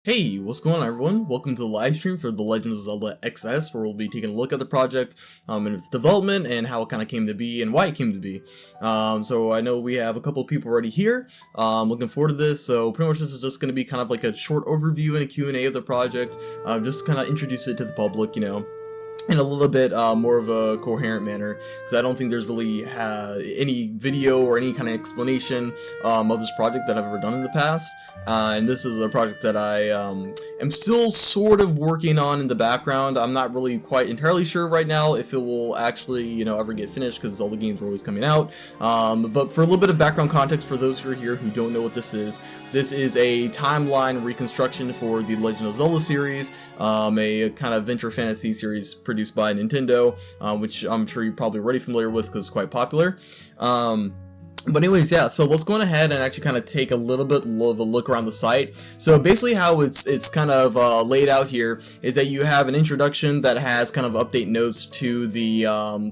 Hey, what's going on everyone? Welcome to the live stream for the Legend of Zelda XS, where we'll be taking a look at the project and its development and how it kind of came to be and why it came to be. So I know we have a couple of people already here. Looking forward to this. So pretty much this is just going to be kind of like a short overview and a Q&A of the project, just to kind of introduce it to the public, in a little bit more of a coherent manner, because I don't think there's really any video or any kind of explanation of this project that I've ever done in the past. And this is a project that I am still sort of working on in the background. I'm not really quite entirely sure right now if it will actually, ever get finished, because all the games are always coming out. But for a little bit of background context for those who are here who don't know what this is a timeline reconstruction for the Legend of Zelda series, a kind of venture fantasy series produced by Nintendo, which I'm sure you're probably already familiar with because it's quite popular. But anyways, yeah, so let's go on ahead and actually kind of take a little bit of a look around the site. So basically how it's kind of laid out here is that you have an introduction that has kind of update notes to the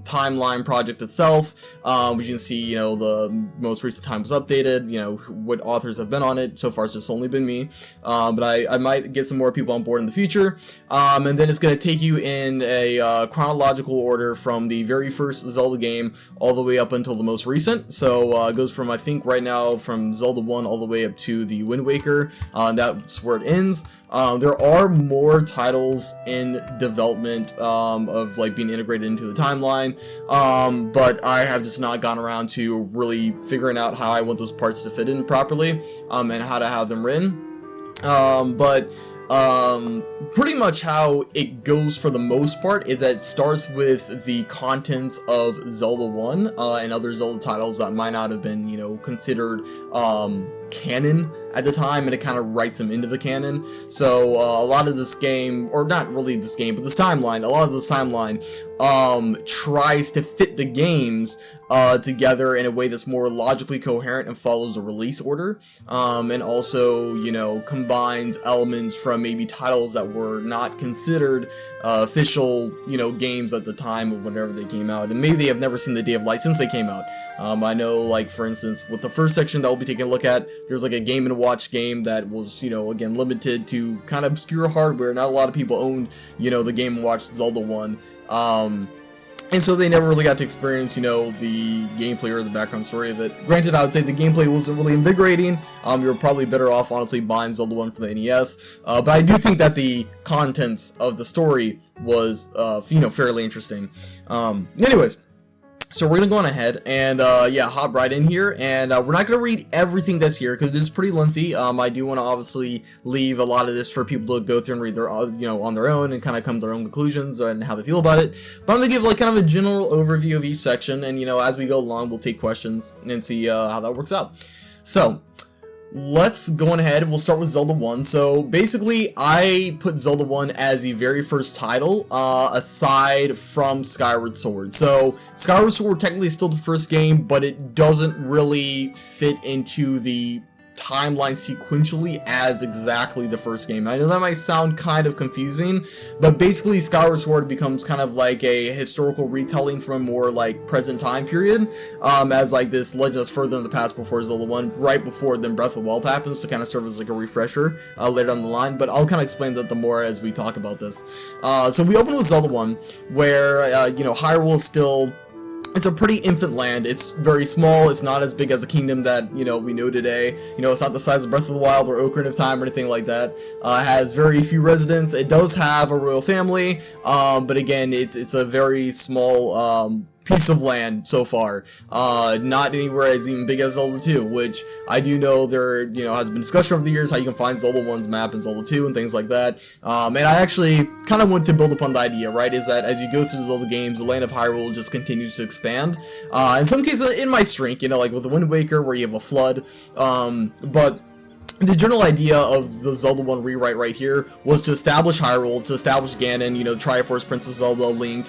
timeline project itself, which you can see, the most recent time was updated, what authors have been on it. So far it's just only been me, but I might get some more people on board in the future. And then it's going to take you in a chronological order from the very first Zelda game all the way up until the most recent. So it goes from, I think right now, from Zelda 1 all the way up to the Wind Waker. That's where it ends. There are more titles in development of like being integrated into the timeline, but I have just not gone around to really figuring out how I want those parts to fit in properly, and how to have them written. Pretty much how it goes for the most part is that it starts with the contents of Zelda 1 and other Zelda titles that might not have been, considered canon at the time, and it kind of writes them into the canon. So a lot of this game, or not really this game, but this timeline, a lot of this timeline tries to fit the games together in a way that's more logically coherent and follows a release order, and also, combines elements from maybe titles that were not considered official, games at the time of whenever they came out, and maybe they have never seen the day of light since they came out. I know, like, for instance, with the first section that we'll be taking a look at, there's like a Game & Watch game that was, again, limited to kind of obscure hardware. Not a lot of people owned, the Game & Watch Zelda 1. And so they never really got to experience, the gameplay or the background story of it. Granted, I would say the gameplay wasn't really invigorating. You were probably better off, honestly, buying Zelda 1 for the NES. But I do think that the contents of the story was, fairly interesting. Anyways. So we're going to go on ahead and, hop right in here, and we're not going to read everything that's here, because it is pretty lengthy. I do want to obviously leave a lot of this for people to go through and read their, on their own, and kind of come to their own conclusions and how they feel about it. But I'm going to give, like, kind of a general overview of each section, and, as we go along, we'll take questions and see how that works out. So let's go on ahead. We'll start with Zelda 1. So basically, I put Zelda 1 as the very first title, aside from Skyward Sword. So Skyward Sword technically is still the first game, but it doesn't really fit into the timeline sequentially as exactly the first game. I know that might sound kind of confusing, but basically Skyward Sword becomes kind of like a historical retelling from a more like present time period, as like this legend that's further in the past before Zelda 1, right before then Breath of the Wild happens, to kind of serve as like a refresher later down the line. But I'll kind of explain that the more as we talk about this. So we open with Zelda 1, where Hyrule is still, it's a pretty infant land. It's very small. It's not as big as a kingdom that, we know today. It's not the size of Breath of the Wild or Ocarina of Time or anything like that. It has very few residents. It does have a royal family, but again, it's a very small piece of land so far. Not anywhere as even big as Zelda 2, which I do know there, has been discussion over the years how you can find Zelda 1's map in Zelda 2 and things like that. And I actually kind of want to build upon the idea, right, is that as you go through the Zelda games, the land of Hyrule just continues to expand. In some cases, it might shrink, like with the Wind Waker where you have a flood, but the general idea of the Zelda 1 rewrite right here was to establish Hyrule, to establish Ganon, Triforce, Princess Zelda, Link,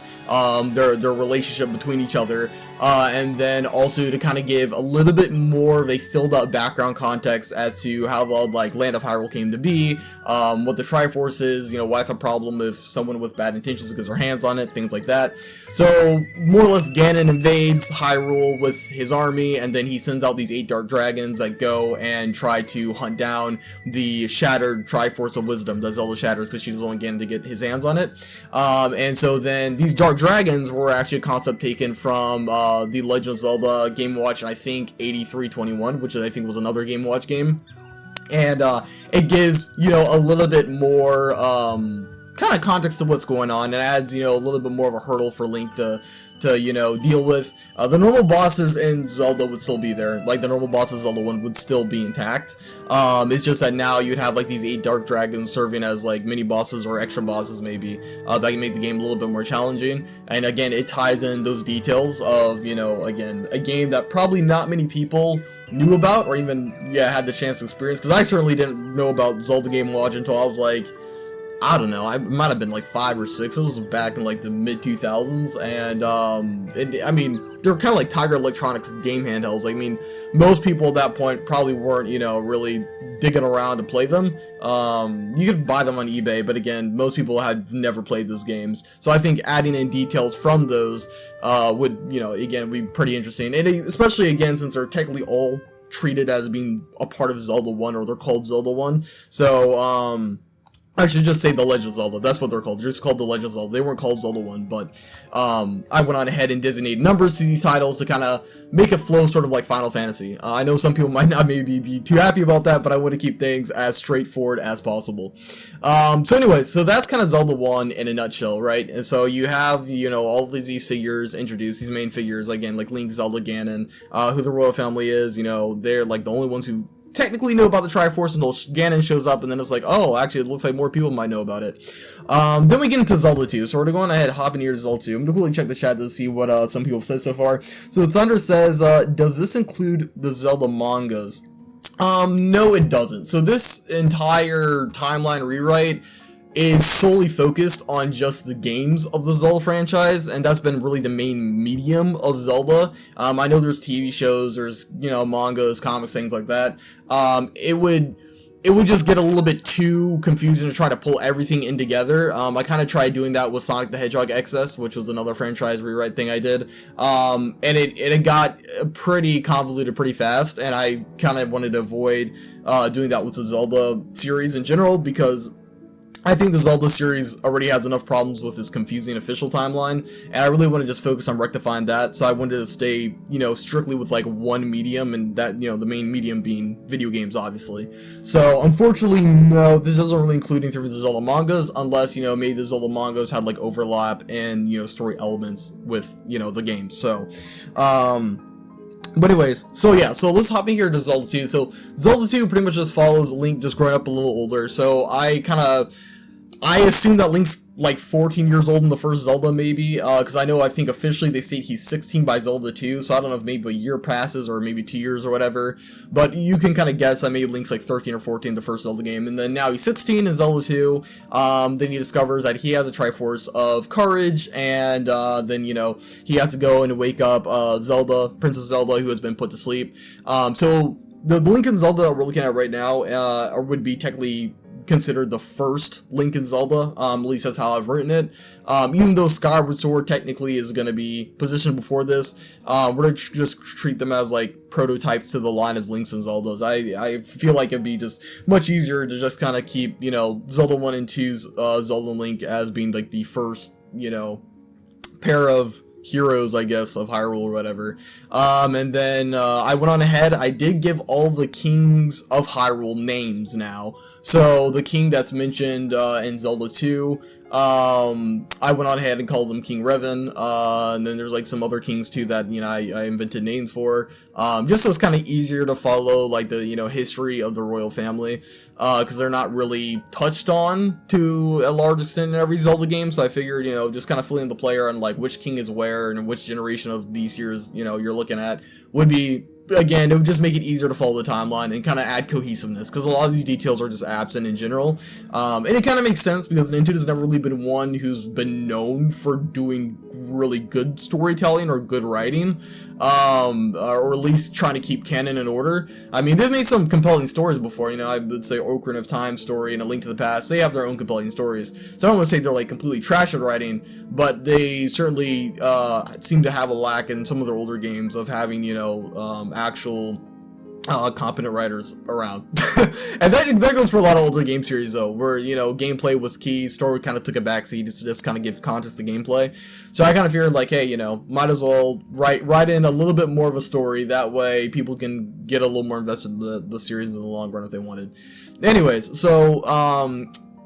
their relationship between each other, and then also to kind of give a little bit more of a filled out background context as to how the like Land of Hyrule came to be, what the Triforce is, you know, why it's a problem if someone with bad intentions gets their hands on it, things like that. So more or less Ganon invades Hyrule with his army, and then he sends out these 8 dark dragons that go and try to hunt down the shattered Triforce of Wisdom that Zelda shatters, because she's the only Ganon to get his hands on it. And so then these dark dragons were actually a concept taken from the Legend of Zelda Game & Watch, I think 8321, which I think was another Game & Watch game. And it gives, you know, a little bit more kind of context to what's going on, and adds, you know, a little bit more of a hurdle for Link to you know, deal with. The normal bosses in Zelda would still be there, like the normal bosses of Zelda 1 would still be intact. It's just that now you'd have like these 8 dark dragons serving as like mini bosses or extra bosses maybe, that can make the game a little bit more challenging. And again, it ties in those details of, you know, again, a game that probably not many people knew about or even had the chance to experience, because I certainly didn't know about Zelda Game & Watch until I was like, I don't know, I might have been like 5 or 6. It was back in like the mid 2000s, and I mean, they're kind of like Tiger Electronics game handhelds. I mean, most people at that point probably weren't, you know, really digging around to play them. You could buy them on eBay, but again, most people had never played those games. So I think adding in details from those would, you know, again, be pretty interesting, and especially again since they're technically all treated as being a part of Zelda 1, or they're called Zelda 1. So I should just say the Legend of Zelda. That's what they're called. They're just called the Legend of Zelda. They weren't called Zelda 1, but I went on ahead and designated numbers to these titles to kind of make it flow sort of like Final Fantasy. I know some people might not maybe be too happy about that, but I want to keep things as straightforward as possible. So anyways, so that's kind of Zelda 1 in a nutshell, right? And so you have, you know, all of these figures introduced, these main figures, again, like Link, Zelda, Ganon, who the royal family is, you know, they're like the only ones who technically know about the Triforce until Ganon shows up, and then it's like, oh, actually, it looks like more people might know about it. Then we get into Zelda 2, so we're going ahead, hopping here to Zelda 2. I'm going to quickly check the chat to see what some people have said so far. So Thunder says, does this include the Zelda mangas? No, it doesn't. So this entire timeline rewrite is solely focused on just the games of the Zelda franchise, and that's been really the main medium of Zelda. I know there's TV shows, there's, you know, mangas, comics, things like that. It would just get a little bit too confusing to try to pull everything in together. I kind of tried doing that with Sonic the Hedgehog XS, which was another franchise rewrite thing I did. And it got pretty convoluted pretty fast, and I kind of wanted to avoid doing that with the Zelda series in general, because I think the Zelda series already has enough problems with its confusing official timeline, and I really want to just focus on rectifying that, so I wanted to stay, you know, strictly with like one medium, and that, you know, the main medium being video games, obviously. So, unfortunately, no, this doesn't really include anything from the Zelda mangas, unless, you know, maybe the Zelda mangas had like overlap and, you know, story elements with, you know, the games. So, but anyways, so yeah, so let's hop in here to Zelda 2. So, Zelda 2 pretty much just follows Link just growing up a little older, so I assume that Link's like 14 years old in the first Zelda, maybe, because I think officially they state he's 16 by Zelda 2, so I don't know if maybe a year passes, or maybe 2 years or whatever, but you can kind of guess that maybe Link's like 13 or 14 in the first Zelda game, and then now he's 16 in Zelda 2, then he discovers that he has a Triforce of Courage, and then, you know, he has to go and wake up Zelda, Princess Zelda, who has been put to sleep. So the Link and Zelda that we're looking at right now would be technically considered the first Link in Zelda, at least that's how I've written it. Even though Skyward Sword technically is going to be positioned before this, we're going to just treat them as like prototypes to the line of Links and Zeldas. I feel like it'd be just much easier to just kind of keep, you know, Zelda 1 and 2's Zelda and Link as being like the first, you know, pair of heroes, I guess, of Hyrule or whatever. And then I went on ahead, I did give all the kings of Hyrule names now. So the king that's mentioned in Zelda 2, I went on ahead and called him King Revan, and then there's like some other kings too that, you know, I invented names for, just so it's kind of easier to follow like the, you know, history of the royal family, because they're not really touched on to a large extent in every Zelda game, so I figured, you know, just kind of filling the player on like which king is where and which generation of these years, you know, you're looking at would be, again, it would just make it easier to follow the timeline and kind of add cohesiveness, because a lot of these details are just absent in general. And it kind of makes sense because Nintendo's never really been one who's been known for doing really good storytelling or good writing, or at least trying to keep canon in order. I mean, they've made some compelling stories before, you know. I would say Ocarina of Time story and A Link to the Past, they have their own compelling stories, so I don't want to say they're like completely trash at writing, but they certainly seem to have a lack in some of their older games of having, you know, actual competent writers around. And that goes for a lot of older game series though, where, you know, gameplay was key, story kind of took a backseat to just kind of give context to gameplay. So I kind of figured like, hey, you know, might as well write in a little bit more of a story, that way people can get a little more invested in the series in the long run if they wanted. Anyways, so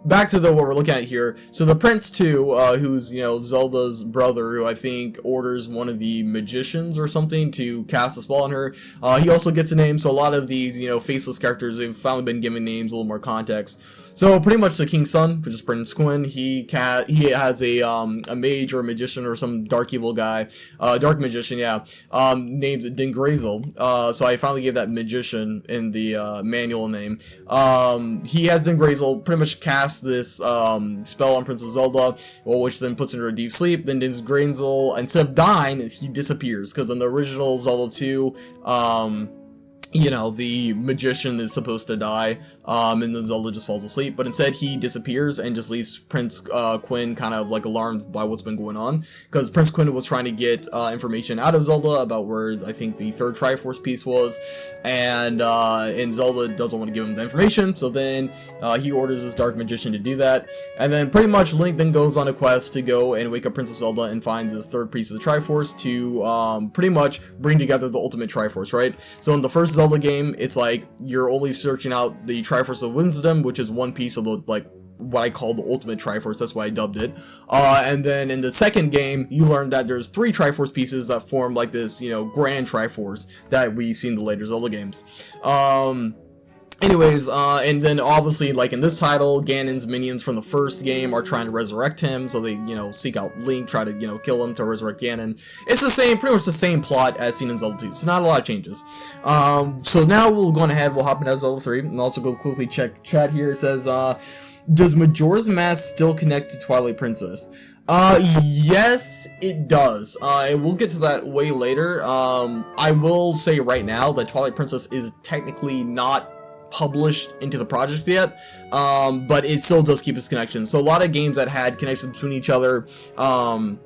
back to what we're looking at here. So the Prince 2, who's, you know, Zelda's brother, who I think orders one of the magicians or something to cast a spell on her. He also gets a name, so a lot of these, you know, faceless characters, they've finally been given names, a little more context. So pretty much the King's son, which is Prince Quinn, he has a mage or a magician or some dark evil guy, dark magician, yeah, named Dingrazel. So I finally gave that magician in the manual name. He has Dingrazel pretty much cast this spell on Princess Zelda, well, which then puts her in a deep sleep. Then Dingrazel, instead of dying, he disappears, because in the original Zelda 2, you know, the magician is supposed to die, and then Zelda just falls asleep, but instead he disappears and just leaves Prince Quinn kind of like alarmed by what's been going on, because Prince Quinn was trying to get information out of Zelda about where I think the third Triforce piece was, and Zelda doesn't want to give him the information, so then he orders this dark magician to do that, and then pretty much Link then goes on a quest to go and wake up Princess Zelda and finds this third piece of the Triforce to pretty much bring together the ultimate Triforce, right? So in the first Zelda game, it's like you're only searching out the Triforce of Wisdom, which is one piece of the, like, what I call the ultimate Triforce, that's why I dubbed it. And then in the second game, you learn that there's 3 Triforce pieces that form like this, you know, grand Triforce that we see in the later Zelda games. Anyways, and then obviously, like in this title, Ganon's minions from the first game are trying to resurrect him, so they, you know, seek out Link, try to, you know, kill him to resurrect Ganon. It's the same, pretty much the same plot as seen in Zelda 2, so not a lot of changes. So now we'll go on ahead, we'll hop into Zelda 3, and also go quickly check chat here. It says, does Majora's Mask still connect to Twilight Princess? Yes, it does. And we'll get to that way later. I will say right now that Twilight Princess is technically not published into the project yet, but it still does keep its connections. So a lot of games that had connections between each other down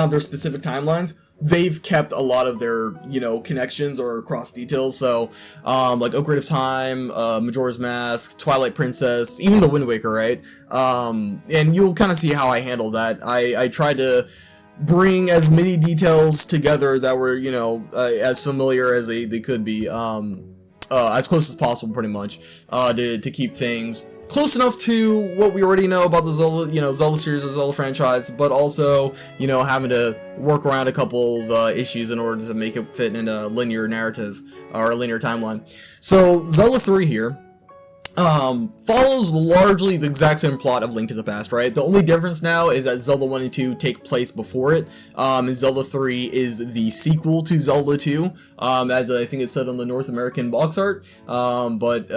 their specific timelines, they've kept a lot of their, you know, connections or cross details. So like Ocarina of Time, Majora's Mask, Twilight Princess, even the Wind Waker, right? And you'll kind of see how I handle that. I tried to bring as many details together that were, you know, as familiar as they could be, as close as possible, pretty much, to keep things close enough to what we already know about the Zelda, you know, Zelda series or Zelda franchise, but also, you know, having to work around a couple of issues in order to make it fit in a linear narrative or a linear timeline. So Zelda 3 here follows largely the exact same plot of Link to the Past, right? The only difference now is that Zelda 1 and 2 take place before it, and Zelda 3 is the sequel to Zelda 2, as I think it said on the North American box art, but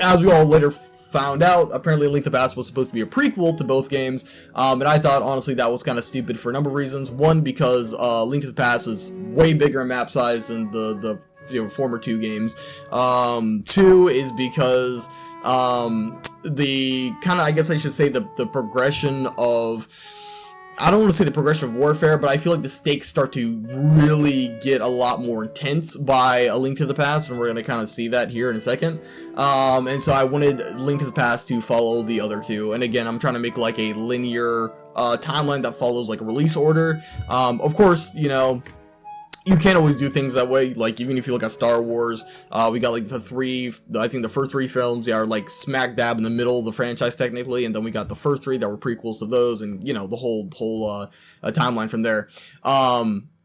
as we all later found out, apparently Link to the Past was supposed to be a prequel to both games, and I thought, honestly, that was kind of stupid for a number of reasons. One, because Link to the Past is way bigger in map size than the you know, former 2 games. 2 is because the kind of, I guess I should say, the progression of, I don't want to say the progression of warfare, but I feel like the stakes start to really get a lot more intense by A Link to the Past, and we're going to kind of see that here in a second. And so I wanted Link to the Past to follow the other 2, and again, I'm trying to make like a linear timeline that follows like a release order. Of course, you know, you can't always do things that way. Like, even if you look at Star Wars, we got like I think the first 3 films, they are like smack dab in the middle of the franchise technically, and then we got the first 3 that were prequels to those, and, you know, the whole timeline from there.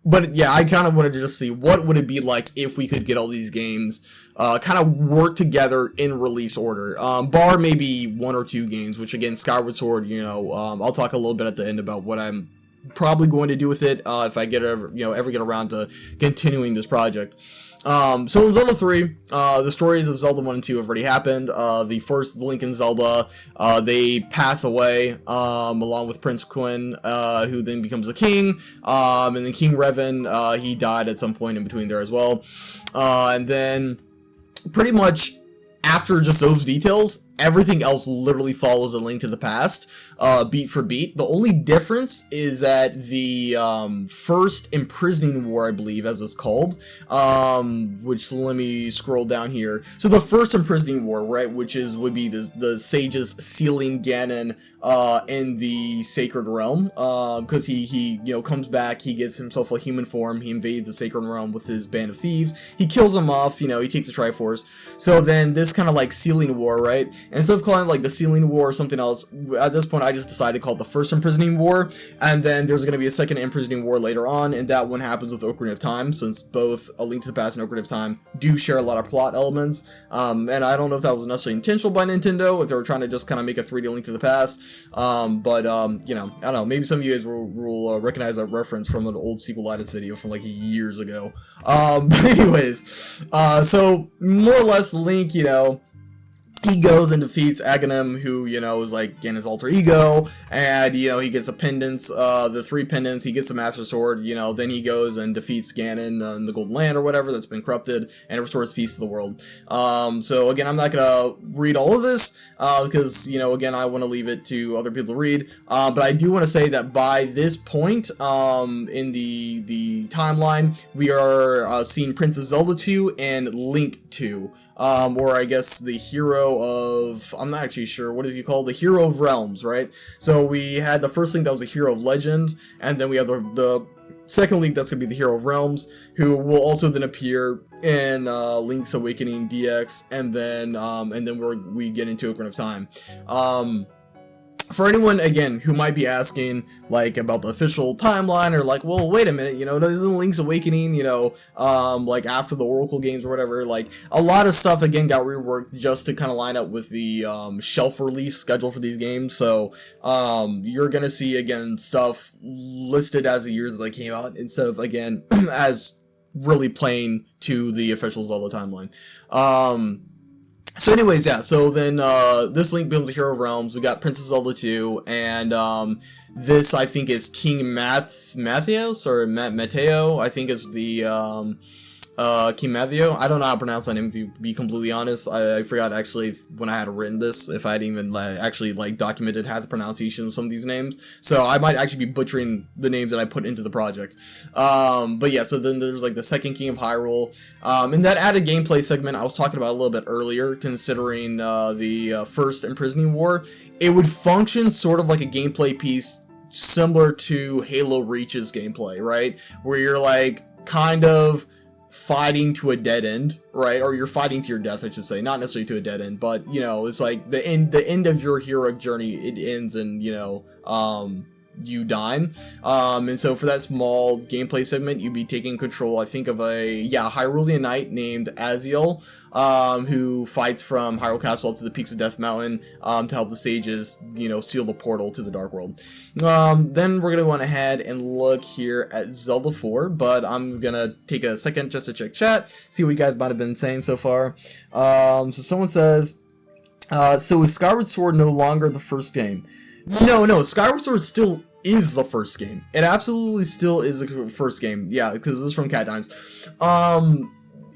But yeah, I kind of wanted to just see what would it be like if we could get all these games kind of work together in release order, bar maybe 1 or 2 games, which again, Skyward Sword, you know, I'll talk a little bit at the end about what I'm probably going to do with it if I ever get around to continuing this project. So in Zelda 3, the stories of Zelda 1 and 2 have already happened. The first Link and Zelda, they pass away, along with Prince Quinn, who then becomes the king, and then King Revan, he died at some point in between there as well. And then pretty much after just those details, everything else literally follows A Link to the Past, beat for beat. The only difference is that the first imprisoning war, I believe, as it's called, which, let me scroll down here. So the first imprisoning war, right, which would be the sages sealing Ganon in the Sacred Realm, because he comes back, he gets himself a human form, he invades the Sacred Realm with his band of thieves, he kills them off, he takes a Triforce. So then this kind of like sealing war, right? And instead of calling it like the Sealing War or something else, at this point I just decided to call it the First Imprisoning War, and then there's going to be a second Imprisoning War later on, and that one happens with Ocarina of Time, since both A Link to the Past and Ocarina of Time do share a lot of plot elements, and I don't know if that was necessarily intentional by Nintendo, if they were trying to just kind of make a 3D Link to the Past, but I don't know, maybe some of you guys will recognize that reference from an old sequelitis video from like years ago. But anyways, so more or less Link, he goes and defeats Aghanim, who, is like Ganon's alter ego, and, he gets a pendants, the 3 pendants, he gets the Master Sword, then he goes and defeats Ganon in the Golden Land or whatever that's been corrupted, and it restores peace to the world. So again, I'm not gonna read all of this, because, again, I want to leave it to other people to read, but I do want to say that by this point, in the timeline, we are, seeing Princess Zelda 2 and Link 2. Or I guess the hero of, I'm not actually sure, what is he called? The hero of realms, right? So we had the first Link that was a hero of legend, and then we have the second Link that's going to be the hero of realms, who will also then appear in Link's Awakening DX, and then we get into Ocarina of Time. For anyone, again, who might be asking, like, about the official timeline, or like, well, wait a minute, isn't Link's Awakening, like, after the Oracle games or whatever, like, a lot of stuff, again, got reworked just to kind of line up with the, shelf release schedule for these games, so, you're gonna see, again, stuff listed as the years that they came out, instead of, again, as really playing to the official Zelda timeline. So anyways, yeah, so then, this Link becomes the Hero of Realms, we got Princess Zelda 2, and, this, I think, is King Mathios, or Mateo, I think is the, King Mathio. I don't know how to pronounce that name, to be completely honest. I forgot, actually, when I had written this, if I hadn't even, actually, documented half the pronunciation of some of these names. So I might actually be butchering the names that I put into the project. But yeah, so then there's, the second King of Hyrule. And that added gameplay segment I was talking about a little bit earlier, considering, the, first Imprisoning War. It would function sort of like a gameplay piece similar to Halo Reach's gameplay, right? Where you're, kind of fighting to a dead end, right? Or you're fighting to your death, I should say. Not necessarily to a dead end, but, it's like the end of your heroic journey, it ends in, you dying. And so for that small gameplay segment, you'd be taking control, I think, of a Hyrulean knight named Aziel, who fights from Hyrule Castle up to the peaks of Death Mountain, to help the sages, seal the portal to the Dark World. Then we're gonna go on ahead and look here at Zelda 4, but I'm gonna take a second just to check chat, see what you guys might have been saying so far. So someone says, so is Skyward Sword no longer the first game? No, Skyward Sword still is the first game. It absolutely still is the first game. Yeah, because this is from Cat Dimes.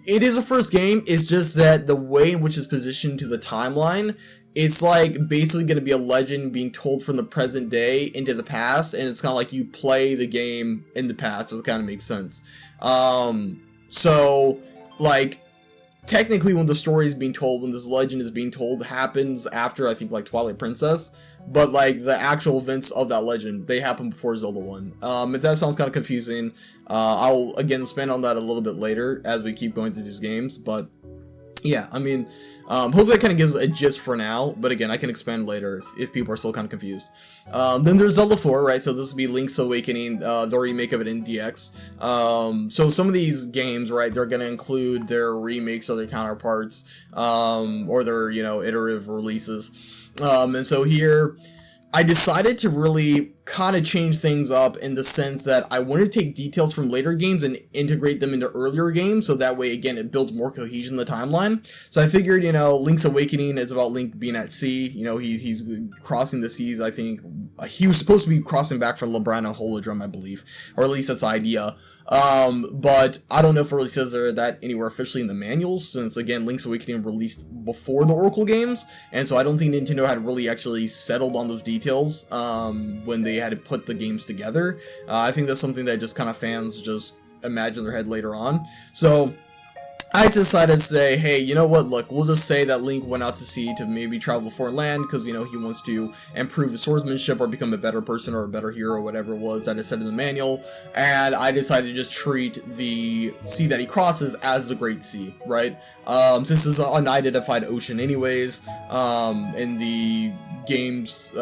It is a first game. It's just that the way in which it's positioned to the timeline, it's basically going to be a legend being told from the present day into the past, and it's kind of like you play the game in the past, so it kind of makes sense. So, technically when the story is being told, when this legend is being told, happens after, I think, Twilight Princess, but, the actual events of that legend, they happen before Zelda 1. If that sounds kind of confusing, I'll, again, expand on that a little bit later as we keep going through these games, but yeah, I mean, hopefully that kind of gives a gist for now, but again, I can expand later if people are still kind of confused. Then there's Zelda 4, right, so this will be Link's Awakening, the remake of it in DX. So some of these games, right, they're going to include their remakes of their counterparts, or their, iterative releases. And so here, I decided to really kind of change things up in the sense that I wanted to take details from later games and integrate them into earlier games, so that way, again, it builds more cohesion in the timeline. So I figured, you know, Link's Awakening is about Link being at sea. You know, he's crossing the seas, I think. He was supposed to be crossing back from Labrana Holodrum, I believe. Or at least that's the idea. But I don't know if it really says that anywhere officially in the manuals, since, again, Link's Awakening released before the Oracle games, and so I don't think Nintendo had really actually settled on those details, when they had to put the games together. I think that's something that just kind of fans just imagine in their head later on. So I decided to say, hey, you know what, look, we'll just say that Link went out to sea to maybe travel a foreign land because, you know, he wants to improve his swordsmanship or become a better person or a better hero or whatever it was that is said in the manual, and I decided to just treat the sea that he crosses as the Great Sea, right? Since this is an unidentified ocean anyways, in the game's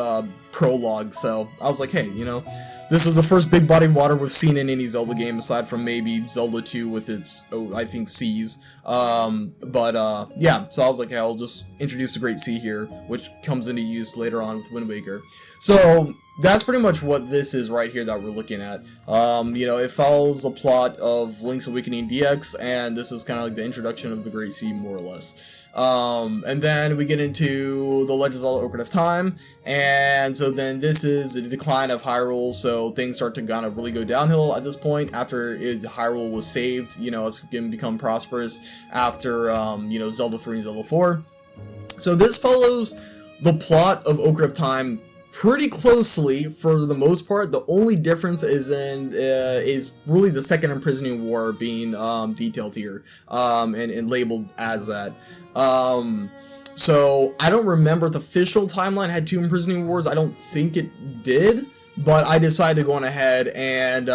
prologue, so I was like, hey, you know, this is the first big body of water we've seen in any Zelda game aside from maybe Zelda 2 with its, I think, seas. Yeah, so I was like, hey, I'll just introduce the Great Sea here, which comes into use later on with Wind Waker. So that's pretty much what this is right here that we're looking at. You know, it follows the plot of Link's Awakening DX, and this is kind of like the introduction of the Great Sea, more or less. And then we get into the Legend of Zelda Ocarina of Time, and so then this is the decline of Hyrule, so things start to kind of really go downhill at this point after Hyrule was saved. You know, it's going to become prosperous after, you know, Zelda 3 and Zelda 4. So this follows the plot of Ocarina of Time pretty closely for the most part. The only difference is really the Second Imprisoning War being detailed here, and labeled as that. So I don't remember if the official timeline had 2 Imprisoning Wars. I don't think it did, but I decided to go on ahead and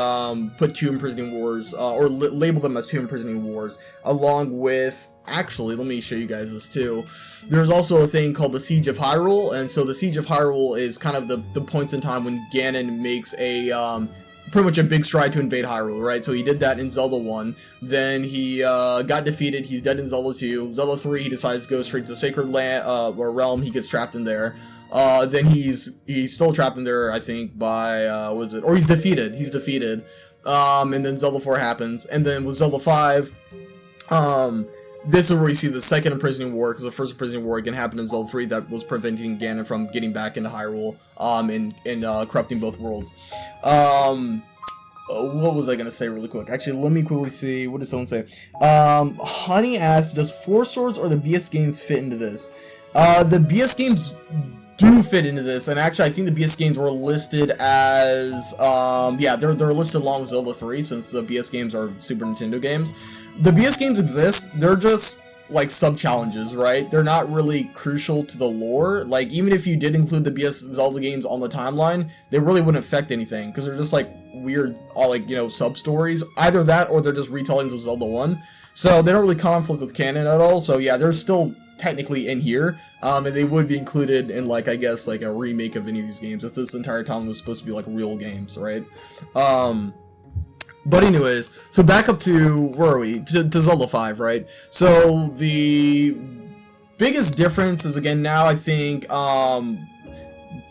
put 2 Imprisoning Wars, or label them as 2 Imprisoning Wars, along with, actually, let me show you guys this too. There's also a thing called the Siege of Hyrule, and so the Siege of Hyrule is kind of the points in time when Ganon makes a, pretty much a big stride to invade Hyrule, right? So he did that in Zelda 1, then he got defeated, he's dead in Zelda 2, Zelda 3 he decides to go straight to the Sacred Land, or Realm, he gets trapped in there. Then he's still trapped in there, I think, by, what is it? Or he's defeated, and then Zelda 4 happens, and then with Zelda 5, this is where we see the Second Imprisoning War, because the First Imprisoning War again happened in Zelda 3 that was preventing Ganon from getting back into Hyrule, and corrupting both worlds. What was I gonna say really quick? Actually, let me quickly see, what did someone say? Honey asks, does 4 Swords or the BS games fit into this? The BS games do fit into this, and actually I think the BS games were listed as, yeah, they're listed along with Zelda 3, since the BS games are Super Nintendo games. The BS games exist, they're just, like, sub-challenges, right? They're not really crucial to the lore. Like, even if you did include the BS Zelda games on the timeline, they really wouldn't affect anything, because they're just, like, weird, like, you know, sub-stories. Either that, or they're just retellings of Zelda 1. So, they don't really conflict with canon at all, so yeah, they're still technically in here, and they would be included in, like, I guess, like, a remake of any of these games. This entire time was supposed to be, like, real games, right? But anyways, so back up to, where are we? To Zelda 5, right? So, the biggest difference is, again, now I think,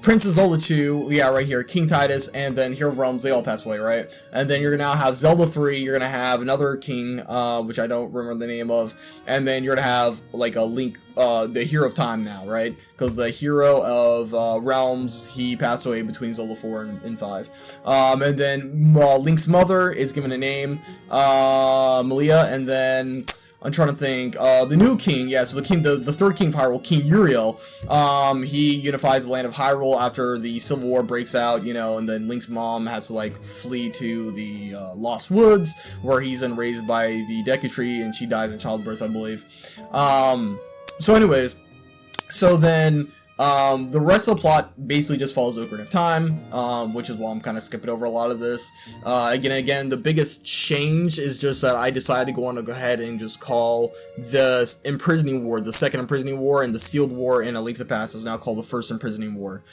Princess Zelda 2, yeah, right here, King Tidus, and then Hero of Realms, they all pass away, right? And then you're gonna now have Zelda 3, you're gonna have another king, which I don't remember the name of, and then you're gonna have, like, a Link, the Hero of Time now, right? Because the Hero of Realms, he passed away between Zelda 4 and 5. And then Link's mother is given a name, Malia, and then I'm trying to think, the new king, yeah, so the king, the third king of Hyrule, King Uriel, he unifies the land of Hyrule after the Civil War breaks out, you know, and then Link's mom has to, like, flee to the, Lost Woods, where he's then raised by the Deku Tree, and she dies in childbirth, I believe. So anyways, so then, the rest of the plot basically just follows Ocarina of Time, which is why I'm kind of skipping over a lot of this. Again, the biggest change is just that I decided to go ahead and just call the Imprisoning War, the Second Imprisoning War, and the Sealed War in A Link to the Past is now called the First Imprisoning War.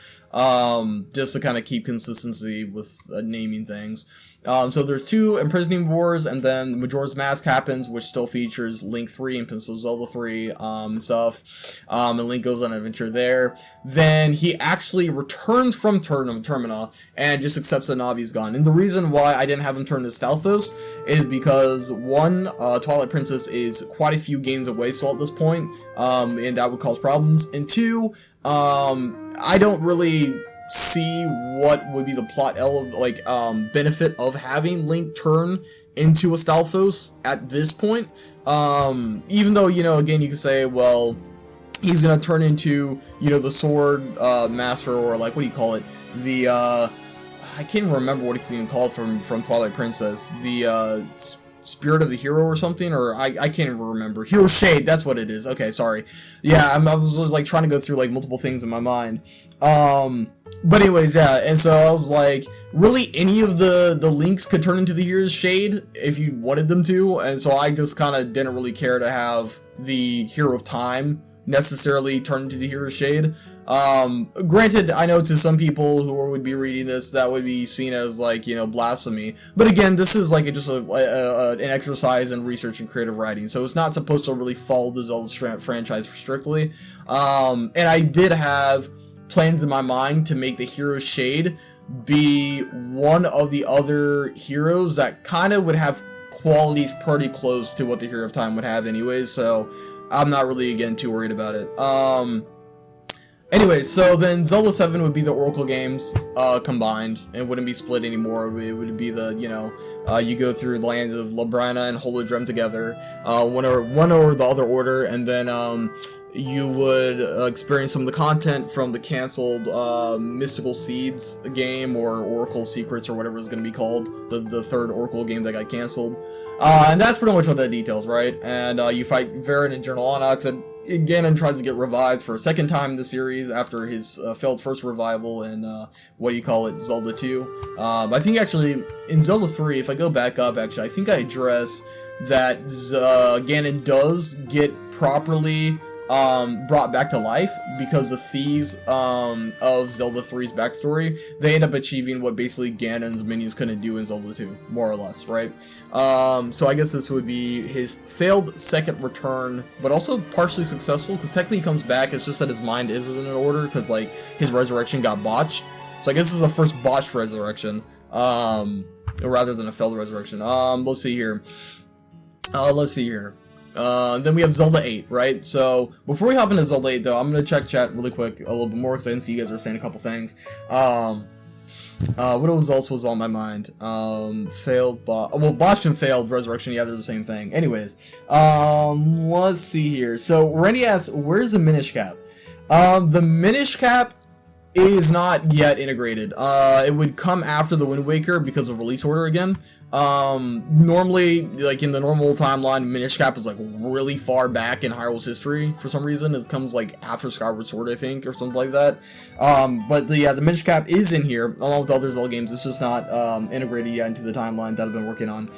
Just to kind of keep consistency with naming things. So there's 2 Imprisoning Wars, and then Majora's Mask happens, which still features Link 3 and Princess of Zelda 3 and stuff. And Link goes on an adventure there. Then he actually returns from Termina and just accepts that Navi's gone. And the reason why I didn't have him turn to Stalfos is because, 1, Twilight Princess is quite a few games away still at this point, and that would cause problems. And 2, I don't really see what would be the plot benefit of having Link turn into a Stalfos at this point. Even though, again, you can say, well, he's gonna turn into, the sword master, or what do you call it? The I can't even remember what it's even called from Twilight Princess. The Spirit of the Hero or something, or I can't even remember. Hero Shade, that's what it is. Okay, sorry. Yeah, I was just trying to go through multiple things in my mind. But anyways, yeah, and so I was like, really any of the links could turn into the Hero's Shade if you wanted them to, and so I just kind of didn't really care to have the Hero of Time necessarily turn into the Hero's Shade. Granted, I know to some people who would be reading this, that would be seen as blasphemy. But again, this is just an exercise in research and creative writing, so it's not supposed to really follow the Zelda franchise strictly. And I did have plans in my mind to make the Hero's Shade be one of the other heroes that kind of would have qualities pretty close to what the Hero of Time would have anyways, so I'm not really, again, too worried about it. Anyways, so then Zelda 7 would be the Oracle games combined. It wouldn't be split anymore. It would be the, you go through the lands of Labrana and Holodrum together, one or the other order, and then you would experience some of the content from the canceled Mystical Seeds game, or Oracle Secrets, or whatever it's going to be called, the third Oracle game that got canceled. And that's pretty much what that details, right? And you fight Varen and General Onyx, and Ganon tries to get revived for a second time in the series after his failed first revival in, Zelda 2. I think actually, in Zelda 3, if I go back up, I think I address that Ganon does get properly brought back to life because the thieves of Zelda 3's backstory, they end up achieving what basically Ganon's minions couldn't do in Zelda 2, more or less, right? So I guess this would be his failed second return, but also partially successful, because technically he comes back, it's just that his mind isn't in order, because his resurrection got botched. So I guess this is the first botched resurrection, rather than a failed resurrection. Let's see here. Then we have Zelda 8, right? So, before we hop into Zelda 8, though, I'm going to check chat really quick a little bit more, because I didn't see you guys were saying a couple things. What else was on my mind? Botched and failed resurrection, yeah, they're the same thing. Anyways, let's see here. So, Randy asks, where's the Minish Cap? The Minish Cap is not yet integrated. It would come after the Wind Waker because of release order again. Normally, in the normal timeline, Minish Cap is really far back in Hyrule's history for some reason. It comes after Skyward Sword, I think, or something like that. But the Minish Cap is in here along with other Zelda games. It's just not integrated yet into the timeline that I've been working on.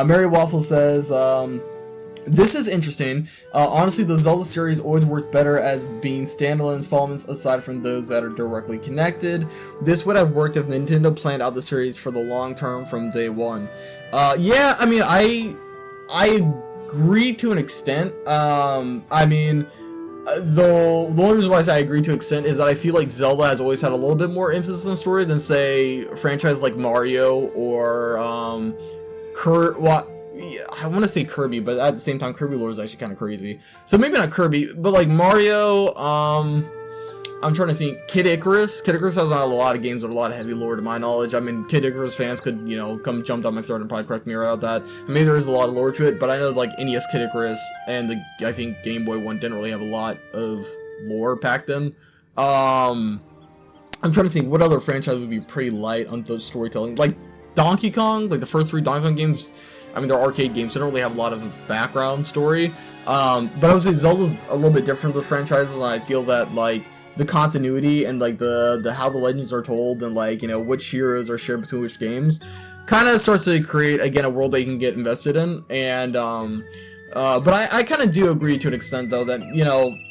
Mary Waffle says, this is interesting. Honestly, the Zelda series always works better as being standalone installments aside from those that are directly connected. This would have worked if Nintendo planned out the series for the long term from day one. Yeah, I mean, I agree to an extent. The only reason why I say I agree to an extent is that I feel like Zelda has always had a little bit more emphasis on story than, say, a franchise like Mario or I want to say Kirby, but at the same time, Kirby lore is actually kind of crazy. So maybe not Kirby, but Mario, I'm trying to think. Kid Icarus. Kid Icarus has a lot of games with a lot of heavy lore to my knowledge. I mean, Kid Icarus fans could, come jump down my throat and probably correct me about that. Maybe there is a lot of lore to it, but I know, NES Kid Icarus and I think Game Boy one didn't really have a lot of lore packed in. I'm trying to think what other franchise would be pretty light on the storytelling. Donkey Kong, the first 3 Donkey Kong games, they're arcade games, so they don't really have a lot of background story. But I would say Zelda's a little bit different than the franchises, and I feel that, the continuity and, the how the legends are told and, which heroes are shared between which games kind of starts to create, again, a world that you can get invested in. And, but I kind of do agree to an extent, though, that,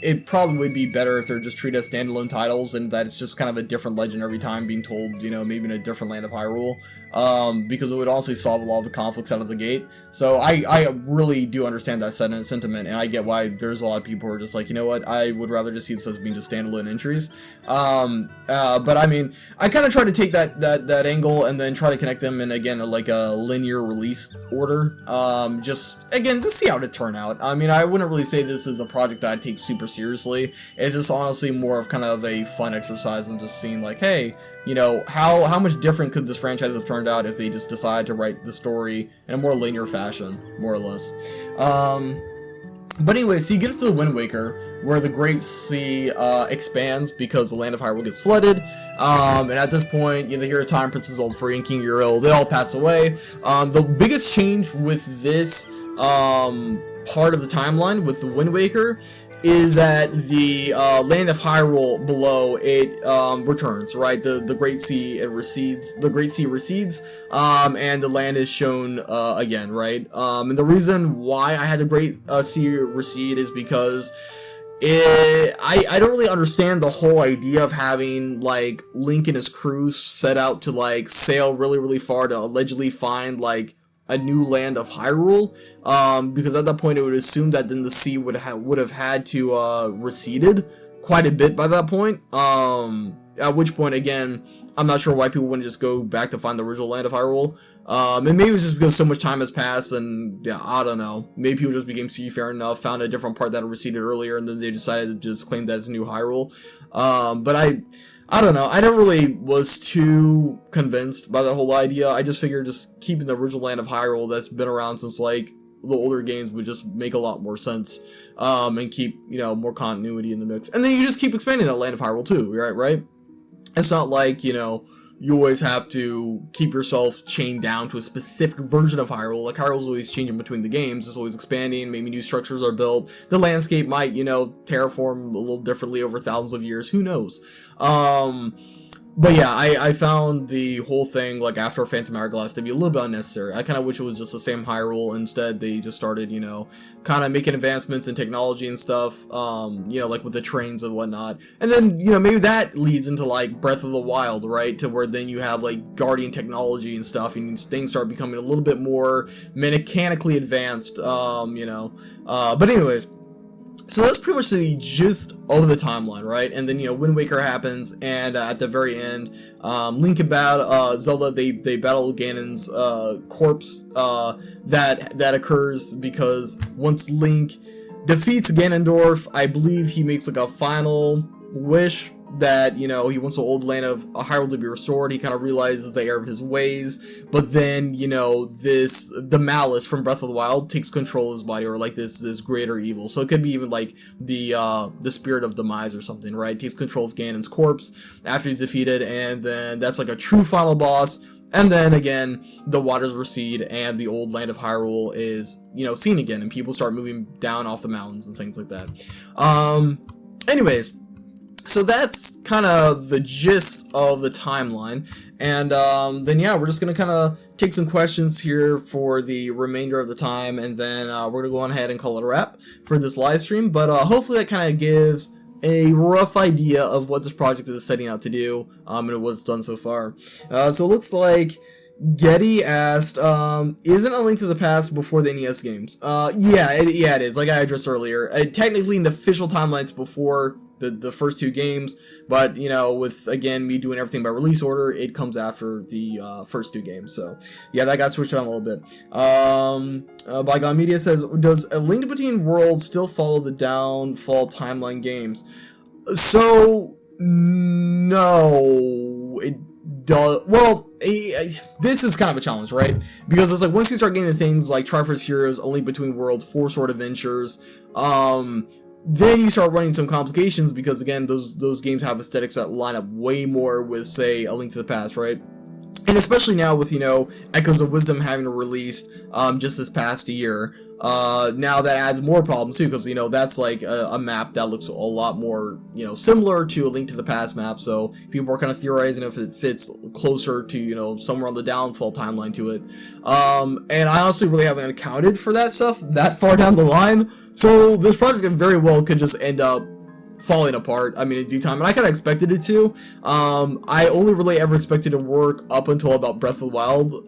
it probably would be better if they're just treated as standalone titles and that it's just kind of a different legend every time being told, maybe in a different land of Hyrule. because it would honestly solve a lot of the conflicts out of the gate. So I really do understand that sentiment, and I get why there's a lot of people who are just like, you know what, I would rather just see this as being just standalone entries. But I mean, I kind of try to take that angle and then try to connect them in, again, like a linear release order, just again to see how it turn out. I mean, I wouldn't really say this is a project that I take super seriously. It's just honestly more of kind of a fun exercise and just seeing like, hey, you know, how much different could this franchise have turned out if they just decided to write the story in a more linear fashion, more or less. But anyway, so you get to the Wind Waker, where the Great Sea expands because the land of Hyrule gets flooded, and at this point, you know, here are Time Princess Zelda 3 and King Uriel, they all pass away. The biggest change with this part of the timeline, with the Wind Waker, is that the land of Hyrule below it returns, right? The Great Sea, it recedes. The Great Sea recedes, and the land is shown again, right? And the reason why I had the Great Sea recede is because I don't really understand the whole idea of having like Link and his crew set out to like sail really far to allegedly find like a new land of Hyrule, because at that point it would assume that then the sea would have had to receded quite a bit by that point. At which point, again, I'm not sure why people wouldn't just go back to find the original land of Hyrule. And maybe it's just because so much time has passed, and yeah, I don't know. Maybe people just became seafaring enough, found a different part that had receded earlier, and then they decided to just claim that it's new Hyrule. But I don't know, I never really was too convinced by that whole idea. I just figured just keeping the original land of Hyrule that's been around since like the older games would just make a lot more sense, and keep, you know, more continuity in the mix. And then you just keep expanding that land of Hyrule too, right? It's not like, you know, you always have to keep yourself chained down to a specific version of Hyrule. Like, Hyrule's always changing between the games. It's always expanding. Maybe new structures are built. The landscape might, you know, terraform a little differently over thousands of years. Who knows? But yeah, I found the whole thing, like, after Phantom Hourglass to be a little bit unnecessary. I kind of wish it was just the same Hyrule. Instead, they just started, you know, kind of making advancements in technology and stuff, you know, like with the trains and whatnot. And then, you know, maybe that leads into, like, Breath of the Wild, right? To where then you have, like, Guardian technology and stuff, and things start becoming a little bit more mechanically advanced, you know. But anyways, so that's pretty much the gist of the timeline, right? And then, you know, Wind Waker happens, and at the very end, Link and Zelda, they battle Ganon's corpse. That occurs because once Link defeats Ganondorf, I believe he makes like a final wish that, you know, he wants the old land of Hyrule to be restored. He kind of realizes the error of his ways, but then, you know, the malice from Breath of the Wild takes control of his body, or like this greater evil. So it could be even like the spirit of demise or something, right? It takes control of Ganon's corpse after he's defeated, and then that's like a true final boss. And then again, the waters recede, and the old land of Hyrule is, you know, seen again, and people start moving down off the mountains and things like that. Anyways, so that's kind of the gist of the timeline, and then yeah, we're just gonna kind of take some questions here for the remainder of the time, and then we're gonna go on ahead and call it a wrap for this live stream. But hopefully that kind of gives a rough idea of what this project is setting out to do, and what it's done so far. So it looks like Getty asked, isn't A Link to the Past before the NES games? Yeah, it is, like I addressed earlier. Technically in the official timelines before the first two games, but, you know, with, again, me doing everything by release order, it comes after the first two games. So yeah, that got switched on a little bit. Bygone Media says, does A Link Between Worlds still follow the Downfall timeline games? So no, it does. Well, this is kind of a challenge, right? Because it's like, once you start getting into things like Triforce Heroes, A Link Between Worlds, Four Sword Adventures, then you start running some complications, because again, those games have aesthetics that line up way more with, say, A Link to the Past, right? And especially now with, you know, Echoes of Wisdom having released just this past year, now that adds more problems too, because, you know, that's like a map that looks a lot more, you know, similar to A Link to the Past map, so people are kind of theorizing if it fits closer to, you know, somewhere on the Downfall timeline to it. And I honestly really haven't accounted for that stuff that far down the line, so this project very well could just end up falling apart, I mean, in due time, and I kind of expected it to. I only really ever expected it to work up until about Breath of the Wild,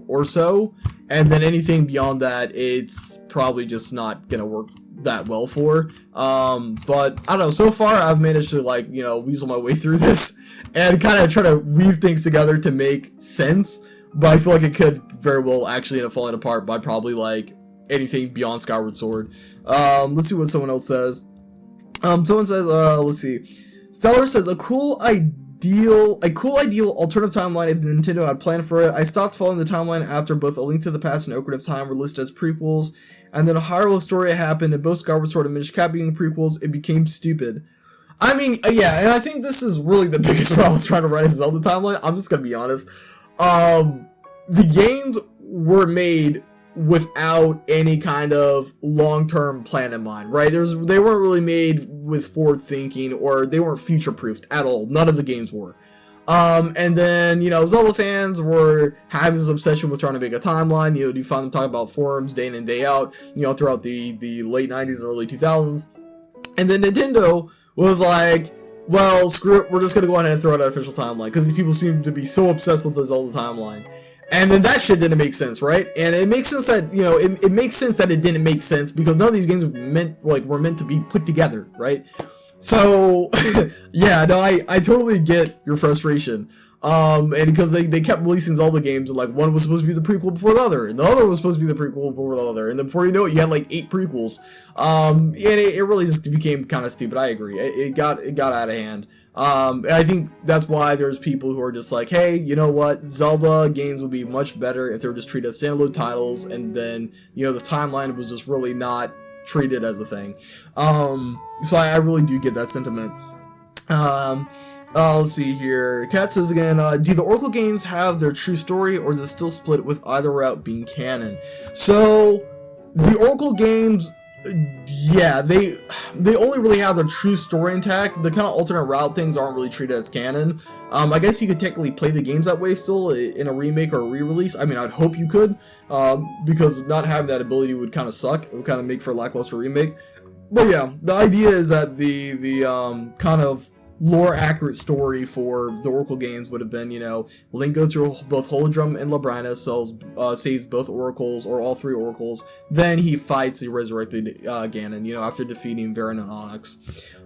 or so, and then anything beyond that, it's probably just not gonna work that well for. But I don't know, so far I've managed to, like, you know, weasel my way through this, and kind of try to weave things together to make sense, but I feel like it could very well actually end up falling apart by probably, like, anything beyond Skyward Sword. Let's see what someone else says. Someone says, let's see. Stellar says, a cool ideal alternative timeline if Nintendo had planned for it. I stopped following the timeline after both A Link to the Past and Ocarina of Time were listed as prequels, and then a Hyrule Story happened, and both Skyward Sword and Minish Cap being prequels, it became stupid. I mean, yeah, and I think this is really the biggest problem with trying to write a Zelda timeline. I'm just gonna be honest. The games were made without any kind of long-term plan in mind, right? They weren't really made with forward thinking, or they weren't future-proofed at all. None of the games were. And then, you know, Zelda fans were having this obsession with trying to make a timeline. You know, you found them talking about forums day in and day out, you know, throughout the late 90s and early 2000s. And then Nintendo was like, well, screw it, we're just gonna go ahead and throw out an official timeline, because these people seem to be so obsessed with the Zelda timeline. And then that shit didn't make sense, right? And it makes sense that, you know, it makes sense that it didn't make sense, because none of these games were meant to be put together, right? So, yeah, no, I totally get your frustration. And because they kept releasing Zelda games, and, like, one was supposed to be the prequel before the other, and the other was supposed to be the prequel before the other, and then before you know it, you had, like, 8 prequels. And it really just became kind of stupid. I agree. It got out of hand. And I think that's why there's people who are just like, hey, you know what, Zelda games would be much better if they were just treated as standalone titles, and then, you know, the timeline was just really not treated as a thing. So I really do get that sentiment. Let's see here. Kat says again, do the Oracle games have their true story, or is it still split with either route being canon? So, the Oracle games, yeah, they only really have their true story intact. The kind of alternate route things aren't really treated as canon. I guess you could technically play the games that way still in a remake or a re-release. I mean, I'd hope you could, because not having that ability would kind of suck. It would kind of make for a lackluster remake. But yeah, the idea is that the kind of lore accurate story for the Oracle games would have been, you know, Link goes through both Holodrum and Labrinus, saves both Oracles, or all 3 Oracles, then he fights the resurrected Ganon, you know, after defeating Baron and Onyx.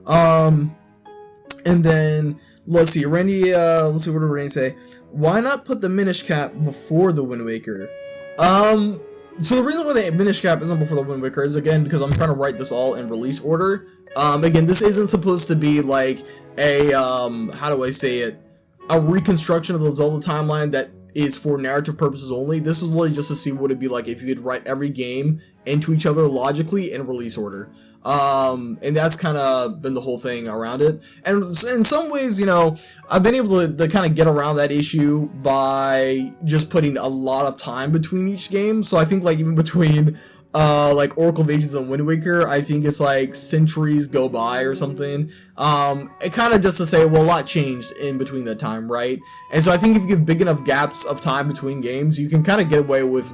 And then, let's see, Randy, let's see, what did Randy say? Why not put the Minish Cap before the Wind Waker? So the reason why the Minish Cap isn't before the Wind Waker is, again, because I'm trying to write this all in release order. Again, this isn't supposed to be like a, how do I say it, a reconstruction of the Zelda timeline that is for narrative purposes only. This is really just to see what it'd be like if you could write every game into each other logically in release order. And that's kind of been the whole thing around it. And in some ways, you know, I've been able to kind of get around that issue by just putting a lot of time between each game. So I think, like, even between like Oracle of Ages and Wind Waker, I think it's like centuries go by or something. It kind of just to say, well, a lot changed in between that time, right? And so I think if you give big enough gaps of time between games, you can kind of get away with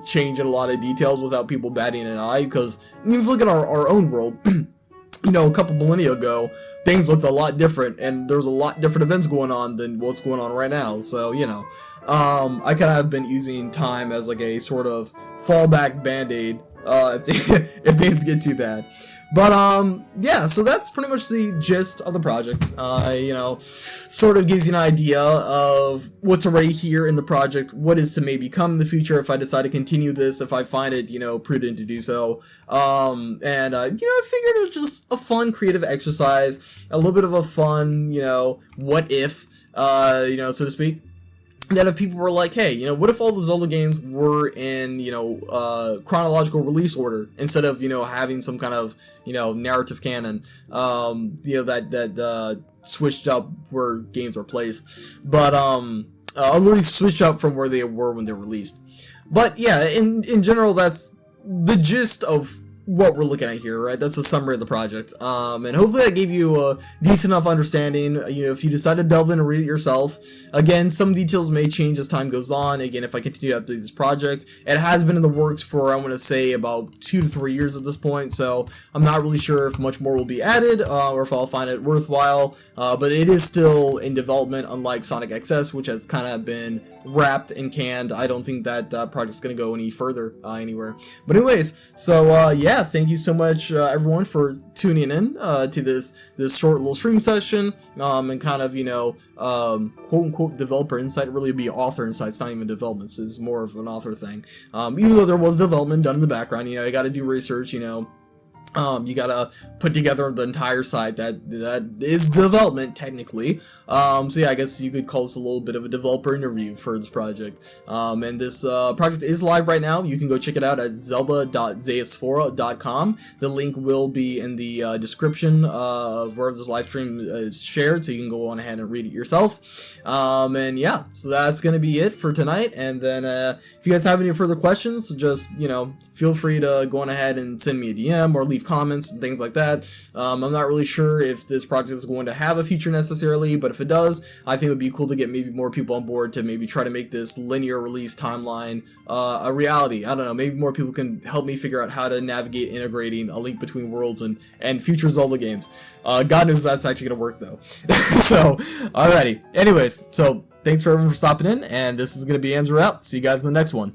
changing a lot of details without people batting an eye. Because if you look at our own world, you know, a couple millennia ago, things looked a lot different, and there's a lot different events going on than what's going on right now. So, you know, I kind of have been using time as like a sort of fallback band-aid if things get too bad. But yeah, so that's pretty much the gist of the project. You know, sort of gives you an idea of what's already here in the project, what is to maybe come in the future if I decide to continue this, if I find it, you know, prudent to do so. And you know, I figured it was just a fun creative exercise, a little bit of a fun, you know, what if, you know, so to speak. That if people were like, hey, you know, what if all the Zelda games were in, you know, chronological release order instead of, you know, having some kind of, you know, narrative canon, you know, that switched up where games are placed, but literally switched up from where they were when they were released. But yeah, in general, that's the gist of what we're looking at here, right? That's a summary of the project. And hopefully that gave you a decent enough understanding. You know, if you decide to delve in and read it yourself, again, some details may change as time goes on. Again, if I continue to update this project, it has been in the works for, I want to say, about 2 to 3 years at this point, so I'm not really sure if much more will be added, or if I'll find it worthwhile, but it is still in development, unlike Sonic XS, which has kind of been wrapped and canned. I don't think that project's gonna go any further anywhere. But anyways, so yeah, thank you so much everyone for tuning in to this short little stream session, and kind of, you know, quote unquote developer insight. Really be author insight. It's not even development, so it's more of an author thing, even though there was development done in the background. You know, you got to do research, you know. You gotta put together the entire site that is development technically. So yeah, I guess you could call this a little bit of a developer interview for this project. And this project is live right now. You can go check it out at zelda.zeusphora.com. The link will be in the description of where this live stream is shared, so you can go on ahead and read it yourself. And yeah, so that's gonna be it for tonight. And then if you guys have any further questions, just, you know, feel free to go on ahead and send me a DM or leave comments and things like that. I'm not really sure if this project is going to have a feature necessarily, but if it does, I think it would be cool to get maybe more people on board to maybe try to make this linear release timeline a reality. I don't know, maybe more people can help me figure out how to navigate integrating A Link Between Worlds and future Zelda games. God knows that's actually going to work though. So, alrighty. Anyways, so thanks for everyone for stopping in, and this is going to be Amzo out. See you guys in the next one.